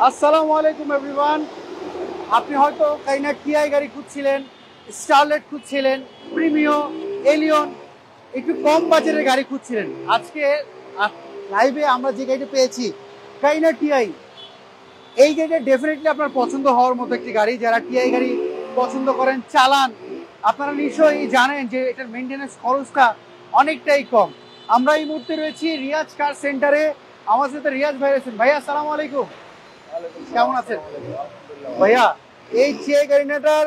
আসসালামু আলাইকুম এভরিওয়ান। আপনি হয়তো কাইনা টিআই গাড়ি খুঁজছিলেন, স্টারলেট খুঁজছিলেন, প্রিমিও, এলিয়ন, একটু কম বাজেটের গাড়ি খুঁজছিলেন। আজকে লাইভে আমরা যে গাড়িটা পেয়েছি কাইনা টিআই, এই গাড়িটা ডেফিনেটলি আপনার পছন্দ হওয়ার মতো একটি গাড়ি। যারা টিআই গাড়ি পছন্দ করেন, চালান, আপনারা নিশ্চয়ই জানেন যে এটার মেনটেন্যান্স খরচটা অনেকটাই কম। আমরা এই মুহূর্তে রয়েছি রিয়াজ কার সেন্টারে। আমার সাথে রিয়াজ ভাই রয়েছেন। ভাইয়া আসসালামু আলাইকুম, কেমন আছেন? ভাইয়া এই টিআই গাড়িটার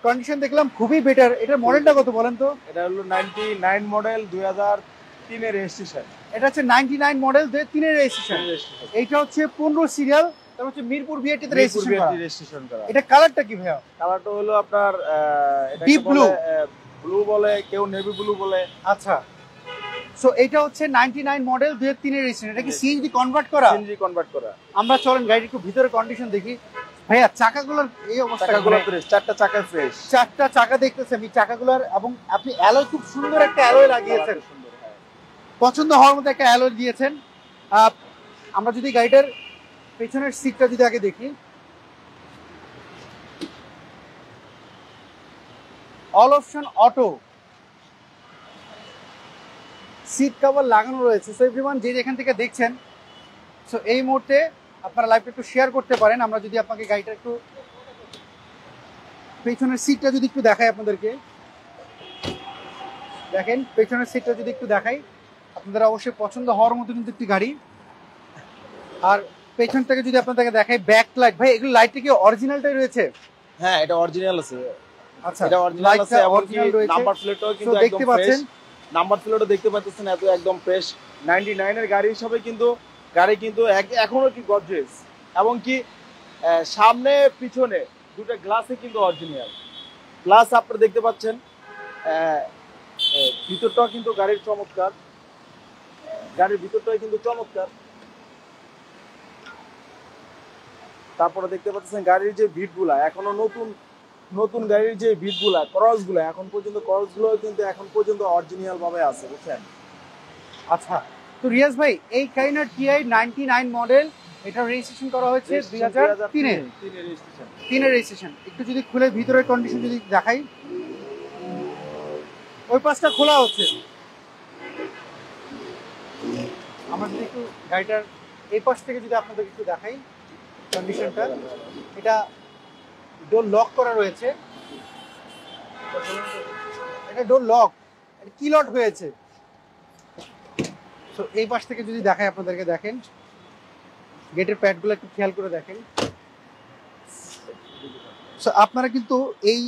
কন্ডিশন দেখলাম খুবই বেটার। এটার মডেলটা কত বলেন তো? এটা হলো 99 মডেল 2003 এর রেজিস্ট্রেশন। এটা হচ্ছে 99 মডেল 2003 এর রেজিস্ট্রেশন। এইটা হচ্ছে 15 সিরিয়াল, তার হচ্ছে মিরপুর বিআরটি তে রেজিস্ট্রেশন করা। এটা কালারটা কি ভাইয়া? কালারটা হলো আপনার ডিপ ব্লু, ব্লু বলে, কেউ নেভি ব্লু বলে। আচ্ছা, সো এটা হচ্ছে 99 মডেল 2003 এর রেজিস্ট্রেশন। এটা কি সিএনজি কনভার্ট করা? সিএনজি কনভার্ট করা। আমরা চলেন গাড়ির একটু ভিতরে কন্ডিশন দেখি। ভাইয়া চাকাগুলোর এই অবস্থা, চাকাগুলো ফ্রেশ, চারটা চাকা ফ্রেশ, চারটা চাকা দেখতেছি আমি চাকাগুলোর, এবং আপনি অ্যালয় খুব সুন্দর একটা অ্যালয় লাগিয়েছেন, পছন্দ হওয়ার মতো একটা অ্যালয় দিয়েছেন। আমরা যদি গাড়িটার পেছনের সিটটা যদি আগে দেখি, all option auto, seat cover লাগানো রয়েছে। সো এভরিওয়ান যে যেখান থেকে দেখছেন, সো এই মুহূর্তে আপনারা লাইভটা একটু শেয়ার করতে পারেন। আমরা যদি আপনাকে গাড়িটা একটু পেছনের সিটটা যদি একটু দেখাই আপনাদেরকে, দেখেন পেছনের সিটটা যদি একটু দেখাই, আপনাদের অবশ্যই পছন্দ হওয়ার মতো কিন্তু একটি গাড়ি। আর পেছন থেকে যদি আপনাদেরকে দেখাই, ব্যাক লাইট, ভাই এগুলো লাইটটা কি অরিজিনালটাই রয়েছে? হ্যাঁ, এটা অরিজিনাল আছে। আচ্ছা, এটা অরিজিনাল আছে, এবং নাম্বার প্লেটও প্লেটও কিন্তু দেখতে একদম পাচ্ছেন। ফ্রেশ। নাম্বার প্লেটও দেখতে পাচ্ছেন, এত একদম ফ্রেশ। 99 এর গাড়ি হিসাবে কিন্তু গাড়ি কিন্তু এখনো কি গর্জিয়াস, এবং কি সামনে পিছনে দুটো গ্লাসে কিন্তু অরিজিনাল গ্লাস আপনারা দেখতে পাচ্ছেন। ভিতরটাও কিন্তু গাড়ির চমৎকার, গাড়ির ভিতরটাও কিন্তু চমৎকার। তারপরে দেখতে পাচ্ছেন গাড়ির যে ভিটগুলা, এখনো নতুন নতুন গাড়ির যে ভিটগুলা, ক্রসগুলো এখন পর্যন্ত, ক্রসগুলো কিন্তু এখন পর্যন্ত অরিজিনাল ভাবে আছে, বুঝছেন? আচ্ছা, তো রিয়াজ ভাই এই কাইনা টিআই 99 মডেল, এটা রেজিস্ট্রেশন করা হয়েছে 2003 এর রেজিস্ট্রেশন। একটু যদি খুলে ভিতরের কন্ডিশন যদি দেখাই, ওই পাশটা খোলা হচ্ছে। আমরা যদি একটু গাড়িটার এই পাশ থেকে যদি আপনাদের একটু দেখাই কন্ডিশনটা, এটা ডোর লক করা রয়েছে। এটা ডোর লক, কি লক হয়েছে। তো এই পাশ থেকে যদি দেখাই আপনাদেরকে, দেখেন গেটের প্যাডগুলো একটু খেয়াল করে দেখেন। সো আপনারা কিন্তু এই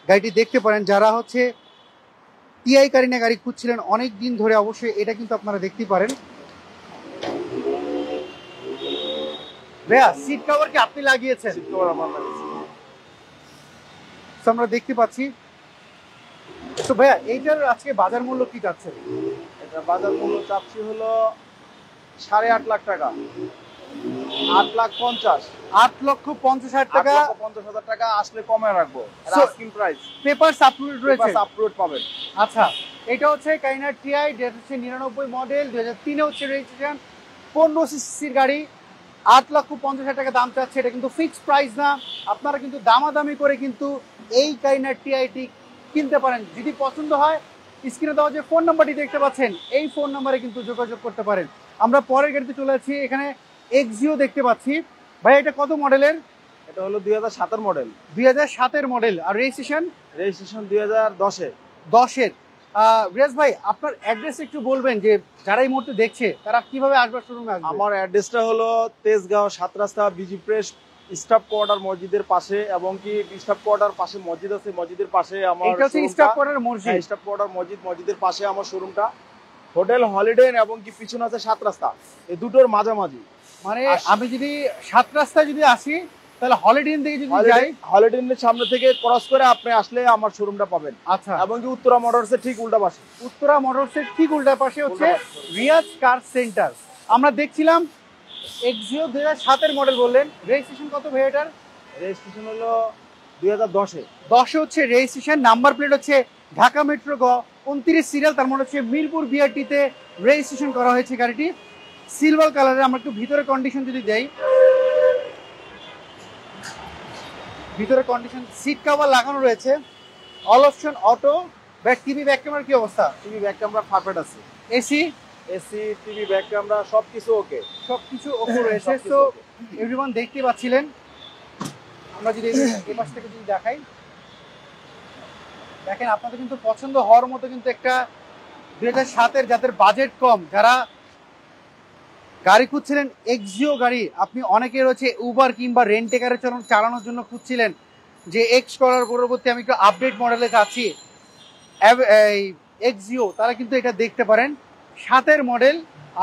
গাড়িটি দেখতে পারেন, যারা হচ্ছে টিআই কারিনা গাড়ি খুঁজছিলেন অনেক দিন ধরে, অবশ্যই এটা কিন্তু আপনারা দেখতে পারেন। ভাইয়া সিট কভার কি আপনি লাগিয়েছেন? সিট কভার আমার লাগিয়েছি। তো আমরা দেখতে পাচ্ছি। তো ভাইয়া এইটার আজকে বাজার মূল্য কি যাচ্ছে? এটা বাজার মূল্য চাচ্ছি হলো 8.5 লাখ টাকা। 8,50,000 8,50,000 টাকা। 8,50,000 টাকা আসলে কমে রাখবো। Asking price. পেপারস আপলোড রয়েছে? পেপারস আপলোড পাবেন। আচ্ছা, এটা হচ্ছে কাইনা টিআই, ডেট হচ্ছে 99 মডেল, 2003 এ হচ্ছে রেজিস্ট্রেশন, 15 সিসির গাড়ি। 8,50,000 টাকা দাম চাচ্ছে। এটা কিন্তু ফিক্সড প্রাইস না, আপনারা কিন্তু দামাদামি করে কিন্তু এই কাইনা টিআইটি কিনতে পারেন। যদি পছন্দ হয়, স্ক্রিনে দেওয়া যে ফোন নাম্বারটি দেখতে পাচ্ছেন, এই ফোন নাম্বারে কিন্তু যোগাযোগ করতে পারেন। আমরা পরের গাড়িতে চলে যাচ্ছি। এখানে এক্সিও দেখতে পাচ্ছি। ভাই এটা কত মডেলের? এটা হলো 2007 মডেল। 2007 মডেল। আর রেজিস্ট্রেশন? রেজিস্ট্রেশন 2010 এর। 10 রিয়াজ ভাই আপনার অ্যাড্রেস একটু বলবেন, যে যারা এই মুহূর্তে দেখছে তারা কিভাবে আসবে শোরুমে? আসবে? আমার অ্যাড্রেসটা হলো তেজগাঁও 7 রাস্তা বিজি প্রেস স্টাফ কোয়ার্টার মসজিদের পাশে, এবং কি স্টাফ কোয়ার্টার পাশে মসজিদ আছে, মসজিদের পাশে আমার এটা হচ্ছে স্টাফ কোয়ার্টার মসজিদ। স্টাফ কোয়ার্টার মসজিদ, মসজিদের পাশে আমার শোরুমটা। হোটেল হলিডে এবং কি পিছনে আছে 7 রাস্তা, এই দুটোর মাঝামাঝি। মানে আমি যদি 7 রাস্তায় যদি আসি, তাহলে হলিডে ইন থেকে যদি যাই, হলিডে ইনের সামনে থেকে ক্রস করে আপনি আসলে আমার শোরুমটা পাবেন। আচ্ছা, এবং কি উত্তরা মোটরসের ঠিক উল্টা পাশে। উত্তরা মোটরসের ঠিক উল্টা পাশে হচ্ছে রিয়াজ কার সেন্টার। আমরা দেখছিলাম এক্সিও 2007 এর মডেল বললেন, রেজিস্ট্রেশন কত ভাই এটার? রেজিস্ট্রেশন হলো 2010 এ। 10 এ হচ্ছে রেজিস্ট্রেশন। নাম্বার প্লেট হচ্ছে ঢাকা মেট্রো গ 29 সিরিয়াল, তার মানে হচ্ছে মিরপুর বিআরটিতে রেজিস্ট্রেশন করা হয়েছে গাড়িটি। সিলভার কালারের। আমরা একটু ভিতরে কন্ডিশন যদি যাই, ভিতরে কন্ডিশন, সিট কভার লাগানো রয়েছে, all option auto. Back TV back ক্যামেরার কি অবস্থা? টিভি ব্যাক ক্যামেরা পারফেক্ট আছে, AC AC TV back camera সবকিছু ওকে, সবকিছু ওকে রয়েছে। তো এভরিওয়ান দেখতে পাচ্ছিলেন, আমরা যদি এই পাশ থেকে যদি দেখাই, দেখেন আপনাদের কিন্তু পছন্দ হওয়ার মতো কিন্তু একটা 2007-এর, যাদের বাজেট কম, যারা গাড়ি খুঁজছিলেন এক্সিও গাড়ি, আপনি অনেকে রয়েছে উবার কিংবা রেন্টেকারে চালানোর জন্য খুঁজছিলেন যে এক্স করার পরবর্তী আমি একটু আপডেট মডেলে যাচ্ছি, এই এক্সিও, তারা কিন্তু এটা দেখতে পারেন। 7-এর মডেল,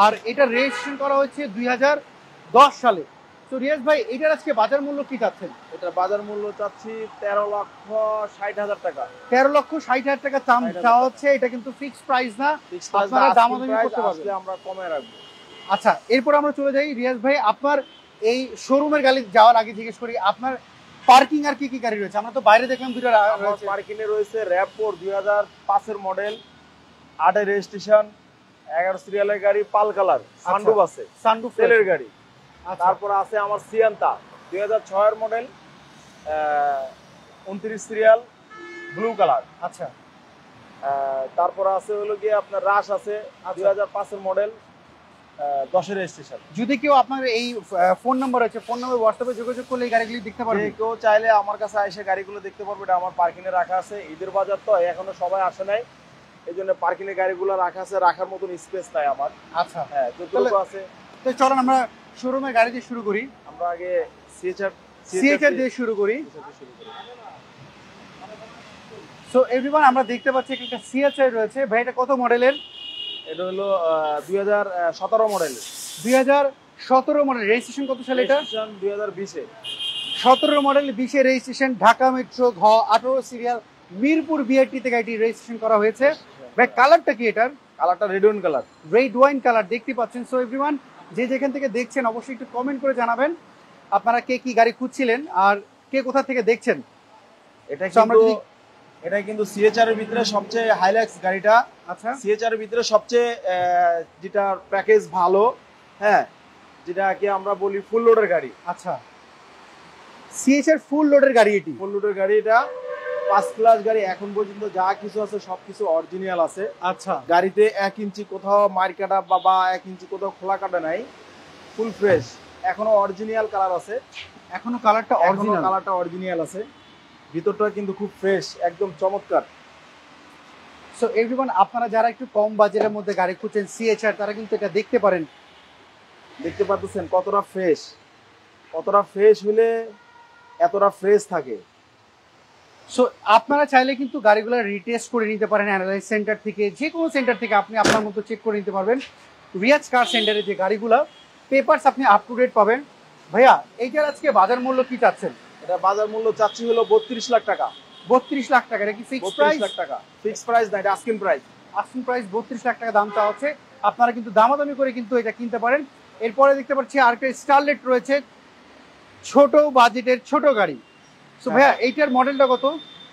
আর এটা রেজিস্ট্রেশন করা হয়েছে 2010 সালে। তো রিয়াজ ভাই, এটার আজকে বাজার মূল্য কি চাচ্ছেন? এটা বাজার মূল্য চাচ্ছি 13,60,000 টাকা। 13,60,000 টাকা চাওয়া হচ্ছে। এটা কিন্তু ফিক্সড প্রাইস না, আপনারা দামাদামি করতে পারবেন, আমরা কমে রাখবো। আচ্ছা, এরপর আমরা চলে যাই রিয়াজ ভাই, আপনার এই শোরুমের গাড়ি যাওয়ার আগে জিজ্ঞেস করি, আপনার পার্কিং আর কি কি গাড়ি রয়েছে? আমরা তো বাইরে দেখলাম দুটো রয়েছে। পার্কিং এ রয়েছে র‍্যাভ4 2005-এর মডেল, 8-এর রেজিস্ট্রেশন, 11 সিরিয়ালের গাড়ি, পাল কালার, সানরুফ আছে, সানরুফ তেলের গাড়ি। আচ্ছা। তারপর আছে আমার সিয়ান্তা 2006-এর মডেল, 29 সিরিয়াল, ব্লু কালার। আচ্ছা। তারপর আছে হলো গিয়ে আপনার রাশ আছে 2005-এর মডেল, 10-এর রেজিস্ট্রেশন। যদি কেউ আপনার এই ফোন নাম্বার আছে, ফোন নাম্বার হোয়াটসঅ্যাপে যোগাযোগ করলে এই গাড়িগুলি দেখতে পারবে। কেউ চাইলে আমার কাছে এসে গাড়িগুলো দেখতে পারবে, এটা আমার পার্কিং এ রাখা আছে। ঈদের বাজার তো এখনো সবাই আসে নাই, এই জন্য পার্কিং এ গাড়িগুলো রাখা আছে, রাখার মতন স্পেস নাই আমার। আচ্ছা, হ্যাঁ, যতটুকু আছে। তো চলুন আমরা শোরুমের গাড়ি দিয়ে শুরু করি। আমরা আগে সিএচআর দিয়ে শুরু করি। সো এভরিওয়ান, আমরা দেখতে পাচ্ছি একটা সিএচআর রয়েছে। ভাই, এটা কত মডেলের? এটা হলো 2017 মডেল। 2017 মডেল। রেজিস্ট্রেশন কত সালে এটা? 2020-এ। 17 মডেল, 20-এ রেজিস্ট্রেশন, ঢাকা মেট্রো, ঘ 18 সিরিয়াল, মিরপুর বিআরটি থেকে এটি রেজিস্ট্রেশন করা হয়েছে। ভাই, কালারটা কি এটার? কালারটা red wine colour. Red wine colour দেখতে পাচ্ছেন। সো এভরিওয়ান, যে যেখান থেকে দেখছেন অবশ্যই একটু কমেন্ট করে জানাবেন আপনারা কে কি গাড়ি খুঁজছিলেন আর কে কোথা থেকে দেখছেন। এটা কিন্তু সিএচআর এর ভিতরে সবচেয়ে হাইলাক্স গাড়িটা। আচ্ছা, সিএচআর এর ভিতরে সবচেয়ে যেটা প্যাকেজ ভালো, হ্যাঁ, যেটা কি আমরা বলি ফুল লোডের গাড়ি। আচ্ছা, সিএচআর ফুল লোডের গাড়ি, এটি ফুল লোডের গাড়ি। এটা 5 ক্লাস গাড়ি, এখন পর্যন্ত যা কিছু আছে সবকিছু অরিজিনাল আছে। আচ্ছা, গাড়িতে 1 ইঞ্চি কোথাও মার কাটা বা 1 ইঞ্চি কোথাও খোলা কাটা নাই, ফুল ফ্রেশ, এখনো অরিজিনাল কালার আছে, এখনো কালারটা অরিজিনাল আছে। ভিতরটা কিন্তু খুব ফ্রেশ, একদম চমৎকার। সো এভরিওয়ান, আপনারা যারা একটু কম বাজেটের মধ্যে গাড়ি খুঁজছেন সিএচআর, তারা কিন্তু এটা দেখতে পারেন। দেখতে পাচ্ছেন কতটা ফ্রেশ হলে এতটা ফ্রেশ থাকে। সো আপনারা চাইলে কিন্তু গাড়িগুলো রিটেস্ট করে নিতে পারেন অ্যানালাইজ সেন্টার থেকে, যে কোনো সেন্টার থেকে আপনি আপনার মতো চেক করে নিতে পারবেন। রিয়াজ কার সেন্টারে যে গাড়িগুলো পেপারস আপনি আপ টু ডেট পাবেন। ভাইয়া, এইটার আজকে বাজার মূল্য কি চাচ্ছেন? এটা বাজার মূল্য চাচ্ছি হলো 32 লাখ টাকা। 32 লাখ টাকা। এটা কি ফিক্সড প্রাইস? 32 লাখ টাকা ফিক্সড প্রাইস না, এটা asking price. Asking price 32 lakh টাকা দাম চাওয়া হচ্ছে। আপনারা কিন্তু দামাদামি করে কিন্তু এটা কিনতে পারেন। এরপরে দেখতে পাচ্ছি আরেকটা স্টারলেট রয়েছে, ছোট বাজেটের ছোট গাড়ি। সো ভাইয়া, এইটার মডেলটা কত?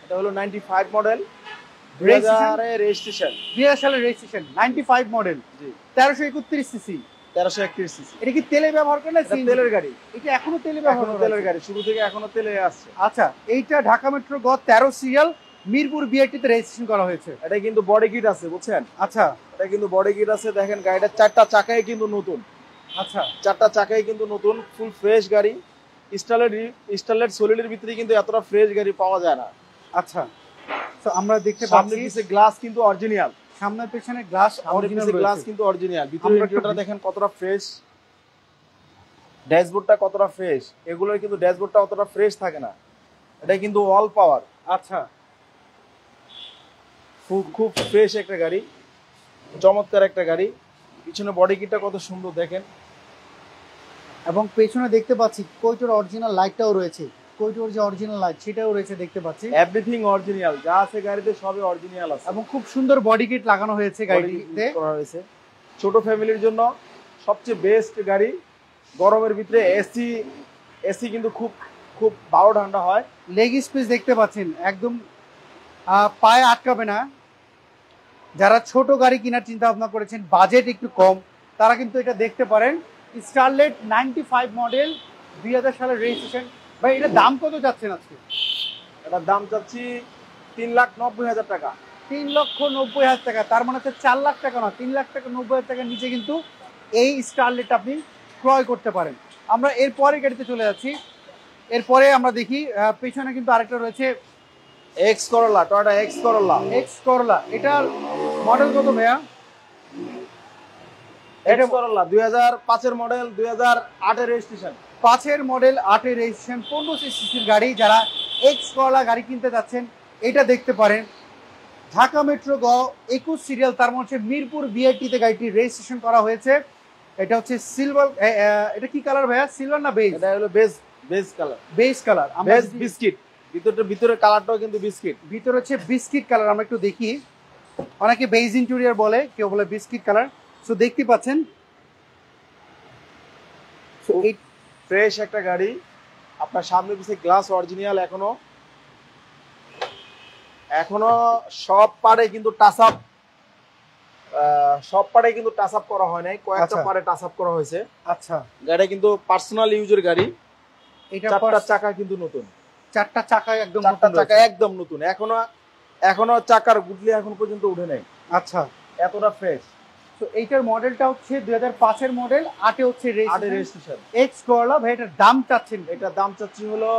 এটা হলো 95 মডেল, 2000-এর রেজিস্ট্রেশন, 2000 সালের রেজিস্ট্রেশন, 95 মডেল, জি, 1331 সিসি। 1331 সিসি। এটা কি তেলে ব্যবহার করে না এটা তেলের গাড়ি? এটা এখনো তেলে ব্যবহার করে, তেলের গাড়ি, শুরু থেকে এখনো তেলে আসছে। আচ্ছা, এইটা ঢাকা মেট্রো গ 13 সিরিয়াল, মিরপুর বিআরটিতে রেজিস্ট্রেশন করা হয়েছে। এটা কিন্তু বডি কিট আছে, বুঝছেন? আচ্ছা, এটা কিন্তু বডি কিট আছে। দেখেন গাড়িটার 4টা চাকাই কিন্তু নতুন। আচ্ছা, 4টা চাকাই কিন্তু নতুন, ফুল ফ্রেশ গাড়ি। স্টারলেট সলিডের ভিতরে কিন্তু এতটা ফ্রেশ গাড়ি পাওয়া যায় না। আচ্ছা, তো আমরা দেখতে সামনে পাচ্ছি পিছে গ্লাস কিন্তু অরিজিনাল, সামনে পেছনে গ্লাস অরিজিনাল, গ্লাস কিন্তু অরিজিনাল। ভিতরে ইন্টেরিয়রটা দেখেন কতটা ফ্রেশ, ড্যাশবোর্ডটা কতটা ফ্রেশ। এগুলোর কিন্তু ড্যাশবোর্ডটা অতটা ফ্রেশ থাকে না, এটা কিন্তু অল পাওয়ার। আচ্ছা, খুব ফ্রেশ একটা গাড়ি, চমৎকার একটা গাড়ি। পিছনে বডি কিটটা কত সুন্দর দেখেন, এবং পেছনে দেখতে পাচ্ছি কোইটোর অরিজিনাল লাইটটাও রয়েছে, কোইটোর যে অরিজিনাল লাইট সেটাও রয়েছে দেখতে পাচ্ছি। এভরিথিং অরিজিনাল, যা আছে গাড়িতে সবই অরিজিনাল আছে এবং খুব সুন্দর বডি কিট লাগানো হয়েছে গাড়িতে করা হয়েছে। ছোট ফ্যামিলির জন্য সবচেয়ে বেস্ট গাড়ি। গরমের ভিতরে এসি কিন্তু খুব ভালো ঠান্ডা হয়। লেগ স্পেস দেখতে পাচ্ছেন, একদম পায়ে আটকাবে না। যারা ছোট গাড়ি কেনার চিন্তা ভাবনা করেছেন, বাজেট একটু কম, তারা কিন্তু এটা দেখতে পারেন। স্টারলেট 95 মডেল, 2000 সালের রেজিস্ট্রেশন, ভাই এটা দাম কত যাচ্ছেন আজকে? এটার দাম চাচ্ছি 3,90,000 টাকা। 3,90,000 টাকা, তার মানে হচ্ছে 4 লাখ টাকা না, 3,90,000 টাকার নিচে কিন্তু এই স্টারলেট আপনি ক্রয় করতে পারেন। আমরা এরপরে গাড়িতে চলে যাচ্ছি। এরপরে আমরা দেখি পেছনে কিন্তু আরেকটা রয়েছে X Corolla, Toyota X Corolla. X Corolla, এটার মডেল কত ভাইয়া? এটা করোলা 2005 এর মডেল, 2008 এর রেজিস্ট্রেশন। 5 এর মডেল, 8 এর রেজিস্ট্রেশন, 1500 সিসির গাড়ি। যারা এক্স করলা গাড়ি কিনতে যাচ্ছেন এটা দেখতে পারেন। ঢাকা মেট্রো গ 21 সিরিয়াল, তার মধ্যে মিরপুর বিআরটিতে গাড়িটি রেজিস্ট্রেশন করা হয়েছে। এটা হচ্ছে সিলভার, এটা কি কালার ভাইয়া, সিলভার না বেজ? এটা হলো beige colour. Beige colour, beige biscuit, ভিতরে কালারটাও কিন্তু বিস্কিট। ভিতরে হচ্ছে বিস্কিট কালার। আমরা একটু দেখি, অনেকে বেজ ইন্টেরিয়র বলে, কেউ বলে বিস্কিট কালার। সো দেখতে পাচ্ছেন এই ফ্রেশ একটা গাড়ি। আপনার সামনে পিছনে গ্লাস অরিজিনাল, এখনো সব পারে কিন্তু টাচ আপ করা হয় নাই, কয়েকটা পারে টাচ আপ করা হয়েছে। আচ্ছা, গাড়িটা কিন্তু পার্সোনাল ইউজের গাড়ি। এটা চারটা চাকা কিন্তু নতুন, চারটা চাকা একদম নতুন। এখনো চাকার গুটলি এখন পর্যন্ত উঠে নাই। আচ্ছা, এতটা ফ্রেশ। তো এইটার মডেলটা হচ্ছে 2005 এর মডেল, 8 এ হচ্ছে রেজিস্ট্রেশন। X Corolla. ভাই এটার দাম চাচ্ছেন? এটার দাম চাচ্ছি হলো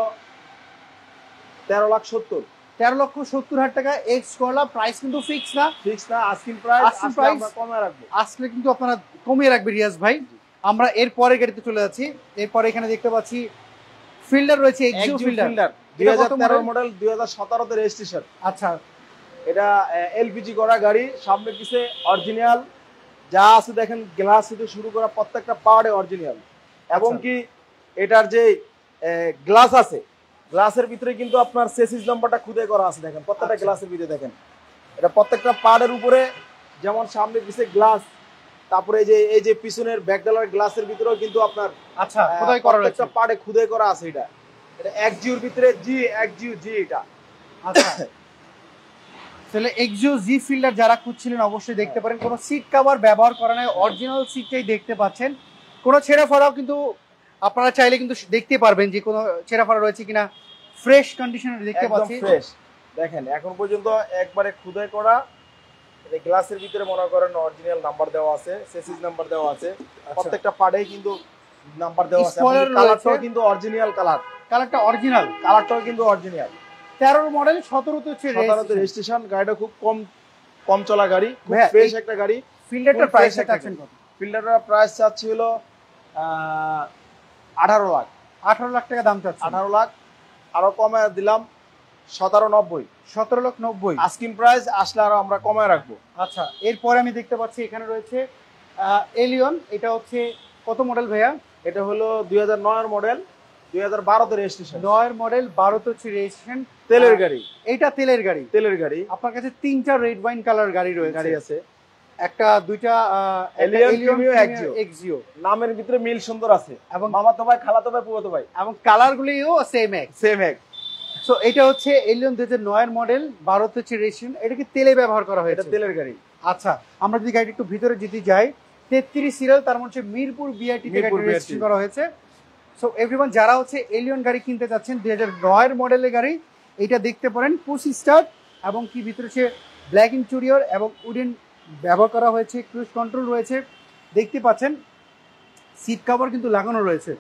13,70,000। 13,70,000 টাকা এক্স করলা। প্রাইস কিন্তু ফিক্স না, আস্কিং প্রাইস। আমরা কমে রাখবো, আসলে কিন্তু আপনারা কমিয়ে রাখবে রিয়াজ ভাই। আমরা এর পরের গাড়িতে চলে যাচ্ছি। এরপরে এখানে দেখতে পাচ্ছি ফিল্ডার রয়েছে, এক্সিও ফিল্ডার 2013 মডেল, 2017 তে রেজিস্ট্রেশন। আচ্ছা, এটা এলপিজি করা গাড়ি, সামনে পিছে অরিজিনাল যা আছে দেখেন, গ্লাস থেকে শুরু করা প্রত্যেকটা পার্টে অরিজিনাল। এবং কি এটার যে গ্লাস আছে, গ্লাসের ভিতরে কিন্তু আপনার চেসিস নাম্বারটা খুদাই করা আছে, দেখেন প্রত্যেকটা গ্লাসের ভিতরে দেখেন। এটা প্রত্যেকটা পার্টের উপরে যেমন সামনে পিছে গ্লাস, তারপরে এই যে পিছনের ব্যাকডালার গ্লাসের ভিতরেও কিন্তু আপনার আচ্ছা খোদাই করা রয়েছে, প্রত্যেকটা পার্টে খুদাই করা আছে। এটা এক্সজিওর ভিতরে জি এটা। আচ্ছা, তাহলে এক্সিও জি ফিল্ডার যারা খুঁজছিলেন অবশ্যই দেখতে পারেন। কোনো সিট কভার ব্যবহার করা নাই, অরিজিনাল সিটটাই দেখতে পাচ্ছেন। কোনো ছেঁড়া ফাড়াও কিন্তু আপনারা চাইলে কিন্তু দেখতে পারবেন যে কোনো ছেঁড়া ফাড়া রয়েছে কিনা। ফ্রেশ কন্ডিশনে দেখতে পাচ্ছি, ফ্রেশ। দেখেন এখন পর্যন্ত একবারে খুদাই করা। এই গ্লাসের ভিতরে মনে করেন অরিজিনাল নাম্বার দেওয়া আছে, চেসিস নাম্বার দেওয়া আছে, প্রত্যেকটা পার্টেই কিন্তু নাম্বার দেওয়া আছে। কালারটাও কিন্তু অরিজিনাল কালারটা অরিজিনাল, কালারটাও কিন্তু অরিজিনাল। 13 মডেল, 17 তে হচ্ছে রেজিস্ট্রেশন। গাড়িটা খুব কম চলা গাড়ি, খুব ফ্রেশ একটা গাড়ি। ফিল্ডারটার প্রাইস চাচ্ছেন কত? ফিল্ডারটার প্রাইস চাচ্ছি হলো 18 লাখ। 18 লাখ টাকা দাম চাচ্ছি। 18 লাখ, আরো কমায় দিলাম 17,90,000। 17,90,000 আস্কিং প্রাইস, আসলে আরো আমরা কমায় রাখবো। আচ্ছা, এরপরে আমি দেখতে পাচ্ছি এখানে রয়েছে এলিয়ন। এটা হচ্ছে কত মডেল ভাইয়া? এটা হলো 2009 এর মডেল, 2012 তে রেজিস্ট্রেশন। 9 এর মডেল, 12 তে হচ্ছে রেজিস্ট্রেশন। তেলের গাড়ি, এটা তেলের গাড়ি। আপনার কাছে 3টা রেড ওয়াইন কালার গাড়ি আছে, একটা দুইটা এলিয়ন এক্সিও। নামের ভিতরে মিল সুন্দর আছে, এবং মামাতো ভাই, খালাতো ভাই, ফুফাতো ভাই, এবং কালারগুলিও সেম এক। সো এটা হচ্ছে এলিয়ন 2009 এর মডেল, 12 তে হচ্ছে রেজিস্ট্রেশন। এটা কি তেলে ব্যবহার করা হয়েছে? এটা তেলের গাড়ি। আচ্ছা, আমরা যদি গাড়ি একটু ভিতরে যেতে যাই, 33 সিরিয়াল, তার মধ্যে মিরপুর বিআরটিতে গাড়ি রেজিস্ট্রেশন করা হয়েছে। সো এভরিওয়ান যারা হচ্ছে এলিয়ন গাড়ি কিনতে যাচ্ছেন 2009 এর মডেলের গাড়ি, এটা দেখতে পারেন। পুশ স্টার্ট এবং কি ভিতরে সে ব্ল্যাক ইন্টেরিয়র এবং উডেন ব্যবহার করা হয়েছে, ক্রুজ কন্ট্রোল রয়েছে দেখতে পাচ্ছেন, সিট কভার কিন্তু লাগানো রয়েছে।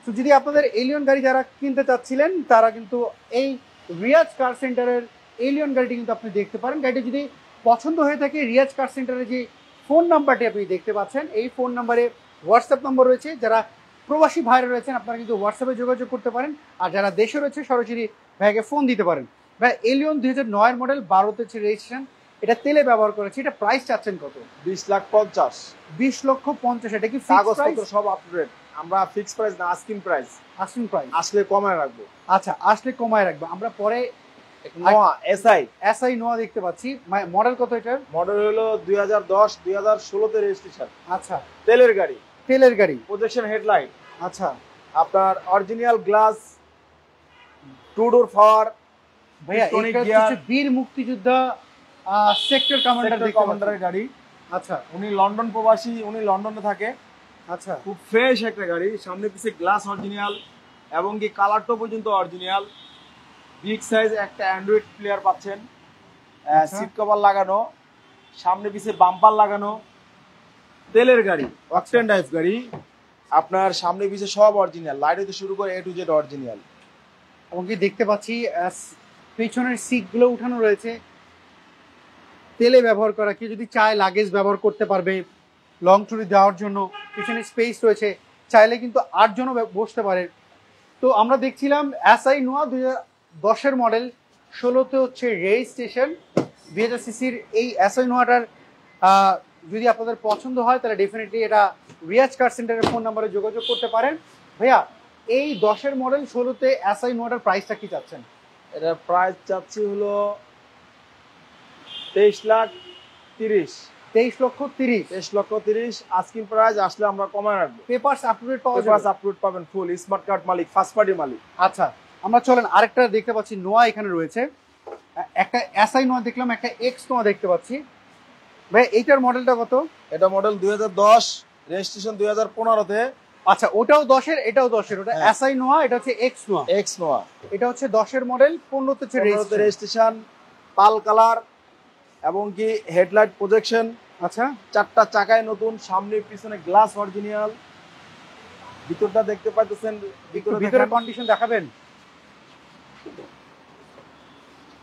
তো যদি আপনাদের এলিয়ন গাড়ি যারা কিনতে চাচ্ছিলেন তারা কিন্তু এই রিয়াজ কার সেন্টারের এলিয়ন গাড়িটি কিন্তু আপনি দেখতে পারেন। গাড়িটি যদি পছন্দ হয়ে থাকে, রিয়াজ কার সেন্টারের যে ফোন নাম্বারটি আপনি দেখতে পাচ্ছেন, এই ফোন নাম্বারে হোয়াটসঅ্যাপ নম্বর রয়েছে। যারা প্রবাসী ভাইরা রয়েছেন আপনারা কিন্তু হোয়াটসঅ্যাপে যোগাযোগ করতে পারেন, আর যারা দেশে রয়েছে সরাসরি ভাইকে ফোন দিতে পারেন। ভাই এলিয়ন 2009 এর মডেল, 12 তে হচ্ছে রেজিস্ট্রেশন, এটা তেলে ব্যবহার করেছে। এটা প্রাইস চাচ্ছেন কত? 20,50,000। 20,50,000। এটা কি কাগজপত্র সব আপডেট? আমরা ফিক্স প্রাইস না, আস্কিং প্রাইস। আসলে কমায় রাখবো। আচ্ছা, আসলে কমায় রাখবো। আমরা পরে নোয়া এসআই নোয়া দেখতে পাচ্ছি। মডেল কত এটার? মডেল হলো 2010, 2016 তে রেজিস্ট্রেশন। আচ্ছা, তেলের গাড়ি, প্রজেকশন হেডলাইট। আচ্ছা, আপনার অরিজিনাল গ্লাস, টু ডোর পাওয়ার। ভাইয়া এটা হচ্ছে বীর মুক্তিযোদ্ধা সেক্টর কমান্ডারের গাড়ি। আচ্ছা, উনি লন্ডন প্রবাসী, উনি লন্ডনে থাকে। আচ্ছা, খুব ফ্রেশ একটা গাড়ি, সামনে পিছে গ্লাস অরিজিনাল, এবং কি কালারটাও পর্যন্ত অরিজিনাল। বিগ সাইজ একটা অ্যান্ড্রয়েড প্লেয়ার পাচ্ছেন, সিট কভার লাগানো, সামনে পিছে বাম্পার লাগানো, তেলের গাড়ি, অকটেন ড্রাইভ গাড়ি, আপনার সামনে পিছে সব অরিজিনাল, লাইট হতে শুরু করে A to Z অরিজিনাল। এবং কি দেখতে পাচ্ছি পেছনের সিটগুলো উঠানো রয়েছে, তেলে ব্যবহার করা, কেউ যদি চায় লাগেজ ব্যবহার করতে পারবে লং ট্যুরে যাওয়ার জন্য। পিছনে স্পেস রয়েছে, চাইলে কিন্তু 8 জনও বসতে পারে। তো আমরা দেখছিলাম এসআই নোয়া 2010-এর মডেল, 16তে হচ্ছে রেজিস্ট্রেশন 2000 সিসির এই এসআই নোয়াটার যদি আপনাদের পছন্দ হয় তাহলে ডেফিনেটলি এটা রিয়াজ কার সেন্টারের ফোন নাম্বারে যোগাযোগ করতে পারেন। ভাইয়া এই 10-এর মডেল 16তে এসআই নোয়াটার প্রাইসটা কি চাচ্ছেন? এটা প্রাইস চাচ্ছি হলো 23,30,000। 23,30,000। আস্কিং প্রাইস, আসলে আমরা কমায় রাখবো। পেপারস আপডেট পাওয়া পেপারস যাবে? আপলোড পাবেন, ফুল স্মার্ট কার্ড মালিক, ফার্স্ট পার্টি মালিক। আচ্ছা, আমরা চলেন আরেকটা দেখতে পাচ্ছি নোয়া এখানে রয়েছে, একটা এসআই নোয়া দেখলাম, একটা এক্স নোয়া দেখতে পাচ্ছি। ভাই এইটার মডেলটা কত? এটা মডেল 2010, রেজিস্ট্রেশন 2015-তে। আচ্ছা, ওটাও 10-এর, এটাও 10-এর, ওটা হ্যাঁ। এসআই নোয়া, এটা হচ্ছে এক্স নোয়া। এক্স নোয়া, এটা হচ্ছে 10-এর মডেল, 15তে হচ্ছে রেজিস্ট্রেশন, পাল কালার এবং কি হেডলাইট প্রজেকশন। আচ্ছা, 4টা চাকায় নতুন, সামনে পিছনে গ্লাস অরিজিনাল। ভিতরটা দেখতে পাচ্ছেন, ভিতরে কন্ডিশন দেখাবেন?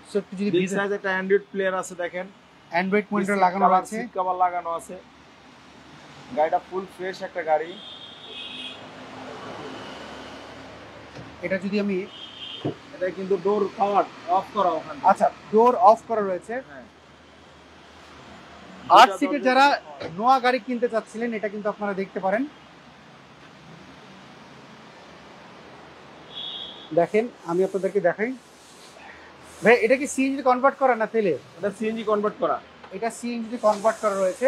সো একটু যদি বিগ সাইজ একটা অ্যান্ড্রয়েড প্লেয়ার আছে, দেখেন অ্যান্ড্রয়েড মনিটর লাগানো আছে, সিট কভার লাগানো আছে। গাড়িটা ফুল ফ্রেশ একটা গাড়ি। এটা যদি আমি, এটা কিন্তু ডোর পাওয়ার অফ করা ওখানে। আচ্ছা, ডোর অফ করা রয়েছে। হ্যাঁ, 8 সিটের যারা নোয়া গাড়ি কিনতে চাচ্ছিলেন এটা কিন্তু আপনারা দেখতে পারেন। দেখেন আমি আপনাদেরকে দেখাই। ভাই এটা কি সিএনজি কনভার্ট করা না তেলে? এটা সিএনজি কনভার্ট করা। এটা সিএনজি কনভার্ট করা রয়েছে।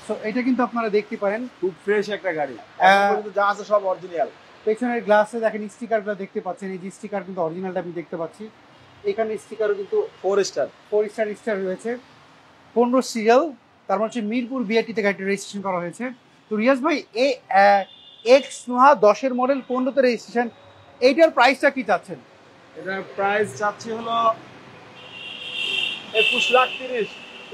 সো এটা কিন্তু আপনারা দেখতে পারেন, খুব ফ্রেশ একটা গাড়ি, যা আছে সব অরিজিনাল। পেছনের গ্লাসে দেখেন স্টিকারগুলো দেখতে পাচ্ছেন, এই যে স্টিকার কিন্তু অরিজিনালটা আমি দেখতে পাচ্ছি। এখানে স্টিকারও কিন্তু 4 স্টার স্টার রয়েছে, 15 সিরিয়াল, তার মানে হচ্ছে মিরপুর বিআরটিতে গাড়িটা রেজিস্ট্রেশন করা হয়েছে। তো রিয়াজ ভাই এই এক্স নোহা 10-এর মডেল 15তে রেজিস্ট্রেশন, এইটার প্রাইসটা কি চাচ্ছেন? এটার প্রাইস চাচ্ছি হলো 21,30,000।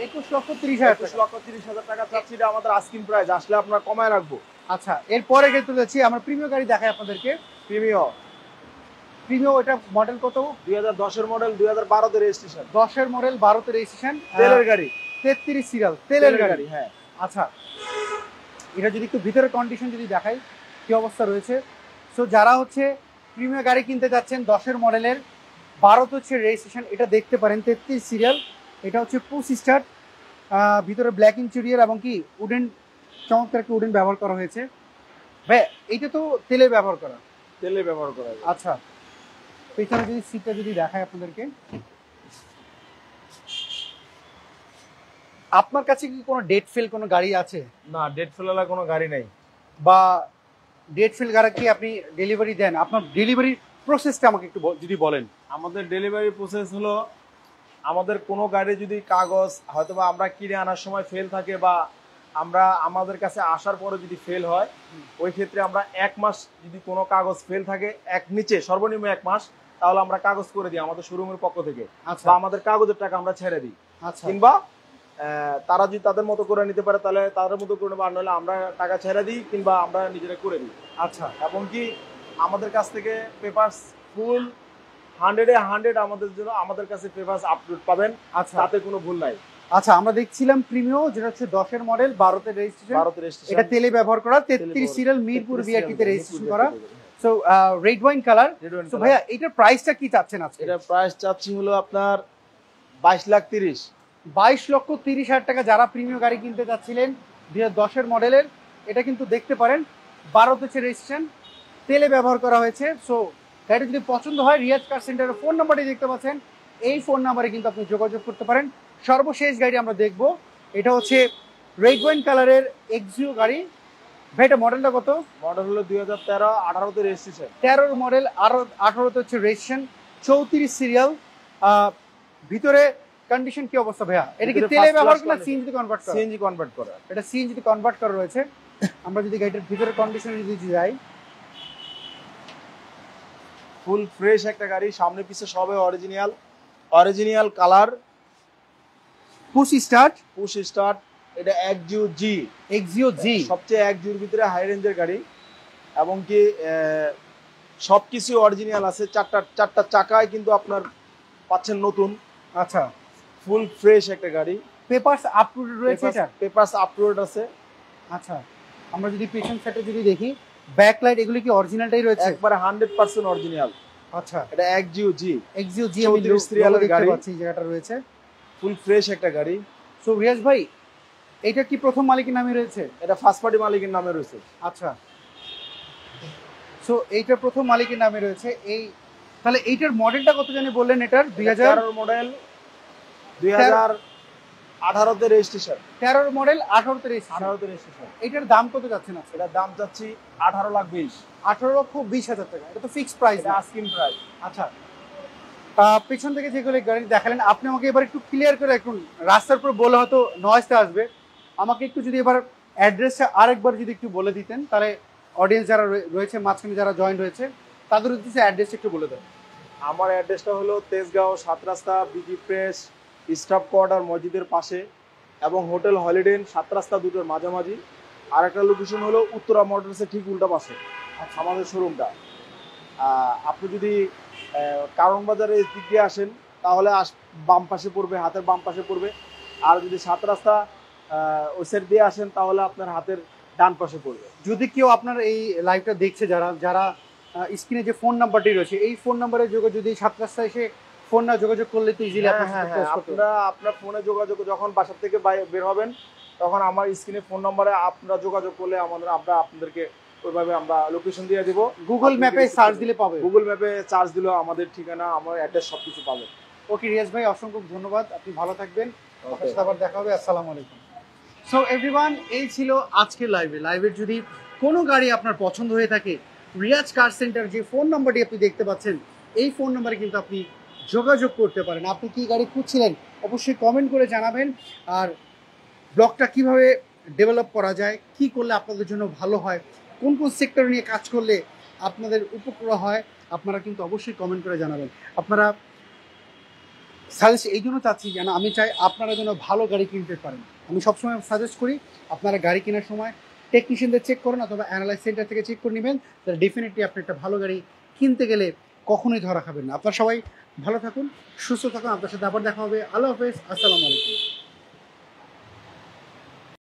21,30,000 টাকা চাচ্ছি, এটা আমাদের আস্কিং প্রাইস, আসলে আমরা কমায় রাখবো। আচ্ছা, এরপরে কিন্তু যাচ্ছি আমরা প্রিমিয়াম গাড়ি দেখাই আপনাদেরকে। প্রিমিয়াম এটা মডেল কত? 2010-এর মডেল, 2012-তে রেজিস্ট্রেশন। 10-এর মডেল, 12তে রেজিস্ট্রেশন, তেলের গাড়ি, 33 সিরিয়াল, তেলের গাড়ি। হ্যাঁ। আচ্ছা, এটা যদি একটু ভিতরের কন্ডিশন যদি দেখাই কি অবস্থা রয়েছে। সো যারা হচ্ছে প্রিমিয়াম গাড়ি কিনতে যাচ্ছেন 10-এর মডেলের, 12তে হচ্ছে রেজিস্ট্রেশন, এটা দেখতে পারেন, 33 সিরিয়াল। এটা হচ্ছে পুশ স্টার্ট, ভিতরে ব্ল্যাক ইন্টেরিয়র এবং কি উডেন, চমৎকার একটা উডেন ব্যবহার করা হয়েছে। ভাই এইটা তো তেলে ব্যবহার করা? তেলে ব্যবহার করা। আচ্ছা, পেছনে যদি সিটটা যদি দেখায় আপনাদেরকে, আপনার কাছে কি কোনো ডেট ফেল কোনো গাড়ি আছে? না, ডেট ফেলালা কোনো গাড়ি নাই। বা ডেট ফেল গাড়ি কি আপনি ডেলিভারি দেন? আপনার ডেলিভারি প্রসেসটা আমাকে একটু যদি বলেন। আমাদের ডেলিভারি প্রসেস হলো, আমাদের কোনো গাড়ি যদি কাগজ হয়তোবা আমরা কিনে আনার সময় ফেল থাকে বা আমরা আমাদের কাছে আসার পরে যদি ফেল হয়, ওই ক্ষেত্রে আমরা 1 মাস যদি কোনো কাগজ ফেল থাকে, নিচে সর্বনিম্ন 1 মাস, তাহলে আমরা কাগজ করে দিই আমাদের শোরুমের পক্ষ থেকে, বা আমাদের কাগজের টাকা আমরা ছেড়ে দিই। আচ্ছা, কিংবা তারা যদি তাদের মতো করে নিতে পারে তাহলে তাদের মতো করে নেবো, আর নইলে আমরা টাকা ছেড়ে দিই কিংবা আমরা নিজেরা করে দিই। আচ্ছা, এবং কি আমাদের কাছ থেকে পেপারস ফুল 100-এ 100 আমাদের কাছে পেপারস আপলোড পাবেন। আচ্ছা, তাতে কোনো ভুল নাই। আচ্ছা, আমরা দেখছিলাম প্রিমিয়াম, যেটা হচ্ছে 10-এর মডেল, 12তে রেজিস্ট্রেশন, এটা তেলে ব্যবহার করা, 33 সিরিয়াল, মিরপুর বিআরটিতে রেজিস্ট্রেশন করা। So red wine colour. So ভাইয়া এটার প্রাইসটা কি চাচ্ছেন আজকে? এটার প্রাইস চাচ্ছি হলো আপনার 22,30,000। 22,30,000 টাকা যারা প্রিমিয়াম গাড়ি কিনতে চাচ্ছিলেন 2010-এর মডেলের, এটা কিন্তু দেখতে পারেন, 12তে হচ্ছে রেজিস্ট্রেশন, তেলে ব্যবহার করা হয়েছে। সো গাড়িটা যদি পছন্দ হয়, রিয়াজ কার সেন্টারের ফোন নাম্বারটি দেখতে পাচ্ছেন, এই ফোন নাম্বারে কিন্তু আপনি যোগাযোগ করতে পারেন। সর্বশেষ গাড়ি আমরা দেখব, এটা হচ্ছে রেড ওয়াইন কালারের এক্সিও গাড়ি। ভাই এটা মডেলটা কত? মডেল হলো 2013, 18-তে রেজিস্ট্রেশন। 13 মডেল, 18তে হচ্ছে রেজিস্ট্রেশন, 34 সিরিয়াল। ভিতরে কন্ডিশন কি অবস্থা ভাইয়া? এটা কি তেলে ব্যবহার করা না সিএনজি কনভার্ট করা? সিএনজি কনভার্ট করা। এটা সিএনজি কনভার্ট করা রয়েছে। আমরা যদি গাড়িটার ভিতরে কন্ডিশনে যদি যাই, ফুল ফ্রেশ একটা গাড়ি, সামনে পিছে সবই original colour, push start. Push start. এটা এক্সিও জি, সবচেয়ে এক্সিওর ভিতরে হাই রেঞ্জের গাড়ি, এবং কি সবকিছু অরিজিনাল আছে। চারটা চাকায় কিন্তু আপনার পাচ্ছেন নতুন। আচ্ছা, ফুল ফ্রেশ একটা গাড়ি। পেপারস আপলোডেড রয়েছে এটা? পেপারস আপলোড আছে। আচ্ছা, আমরা যদি পেছন সাইডে যদি দেখি, ব্যাকলাইট এগুলো কি অরিজিনালটাই রয়েছে? একবারে 100% অরিজিনাল। আচ্ছা, এটা এক্সিও জি আমি 34 সিরিয়ালের দেখতে গাড়ি, পাচ্ছি এই জায়গাটা রয়েছে। ফুল ফ্রেশ একটা গাড়ি। সো রিয়াজ ভাই, এটা কি প্রথম মালিকের নামে রয়েছে? এটা ফার্স্ট পার্টি মালিকের নামে রয়েছে। আচ্ছা, সো এইটা প্রথম মালিকের নামে রয়েছে। এই তাহলে এইটার মডেলটা কত জানি বললেন? এটার 2013 মডেল, 2018 তে রেজিস্ট্রেশন। 13 মডেল, 18 তে রেজিস্ট্রেশন। এটার দাম কত যাচ্ছে না? এটার দাম চাচ্ছি 18,20,000। 18,20,000 টাকা। এটা তো ফিক্সড প্রাইস, এটা আস্কিং প্রাইস। আচ্ছা, পেছন থেকে যেগুলো গাড়ি দেখালেন, আপনি আমাকে এবার একটু ক্লিয়ার করে, একটু রাস্তার উপর বলে হয়তো নয়েজটা আসবে, আমাকে একটু যদি এবার অ্যাড্রেসটা আরেকবার যদি একটু বলে দিতেন, তাহলে অডিয়েন্স যারা রয়েছে মাঝখানে, যারা জয়েন হয়েছে, তাদের উদ্দেশ্যে অ্যাড্রেসটা একটু বলে দেন। আমার অ্যাড্রেসটা হলো তেজগাঁও 7 রাস্তা, বিজি প্রেস, স্টাফ কোয়ার্টার মসজিদের পাশে, এবং হোটেল হলিডে 7 রাস্তা দুটোর মাঝামাঝি। আর একটা লোকেশন হলো উত্তরা মোটরসের ঠিক উল্টা পাশে আমাদের শোরুমটা। আপনি যদি কারণ বাজারের দিক দিয়ে আসেন, তাহলে বাম পাশে পড়বে, হাতের বাম পাশে পড়বে। আর যদি 7 রাস্তা ওই সাইড দিয়ে আসেন, তাহলে আপনার হাতের ডান পাশে পড়বে। যদি কেউ আপনার এই লাইভটা দেখছে, যারা স্ক্রিনে যে ফোন নাম্বারটি রয়েছে, এই ফোন নাম্বারে যদি 7 রাস্তায় এসে ফোন না যোগাযোগ করলে তো ইজিলি আপনারা আপনার ফোনে যোগাযোগ, যখন বাসা থেকে বের হবেন, তখন আমার স্ক্রিনে ফোন নাম্বারে আপনারা যোগাযোগ করলে আমরা আপনাদেরকে ওইভাবে আমরা লোকেশন দিয়ে দিব। গুগল ম্যাপে সার্চ দিলে পাবে, গুগল ম্যাপে সার্চ দিলেও আমাদের ঠিকানা, আমার অ্যাড্রেস সবকিছু পাবেন। ওকে রিয়াজ ভাই, অসংখ্য ধন্যবাদ, আপনি ভালো থাকবেন, আপনার সাথে আবার দেখা হবে। আসসালামু আলাইকুম। সো এভরিওয়ান, এই ছিল আজকের লাইভের যদি কোনো গাড়ি আপনার পছন্দ হয়ে থাকে, রিয়াজ কার সেন্টার যে ফোন নাম্বারটি আপনি দেখতে পাচ্ছেন, এই ফোন নাম্বারে কিন্তু আপনি যোগাযোগ করতে পারেন। আপনি কি গাড়ি খুঁজছিলেন, অবশ্যই কমেন্ট করে জানাবেন। আর ব্লগটা কিভাবে ডেভেলপ করা যায়, কি করলে আপনাদের জন্য ভালো হয়, কোন সেক্টর নিয়ে কাজ করলে আপনাদের উপকার হয়, আপনারা কিন্তু অবশ্যই কমেন্ট করে জানাবেন। আপনারা সাজেস্ট এই জন্য চাচ্ছি, যেন আমি চাই আপনারা যেন ভালো গাড়ি কিনতে পারেন। আমি সবসময় সাজেস্ট করি আপনারা গাড়ি কেনার সময় টেকনিশিয়ানদের চেক করেন, অথবা অ্যানালাইজ সেন্টার থেকে চেক করে নেবেন, তাহলে ডেফিনেটলি আপনি একটা ভালো গাড়ি কিনতে গেলে কখনোই ধরা খাবেন না। আপনারা সবাই ভালো থাকুন, সুস্থ থাকুন, আপনার সাথে আবার দেখা হবে। আল্লাহ হাফেজ, আসসালামু আলাইকুম।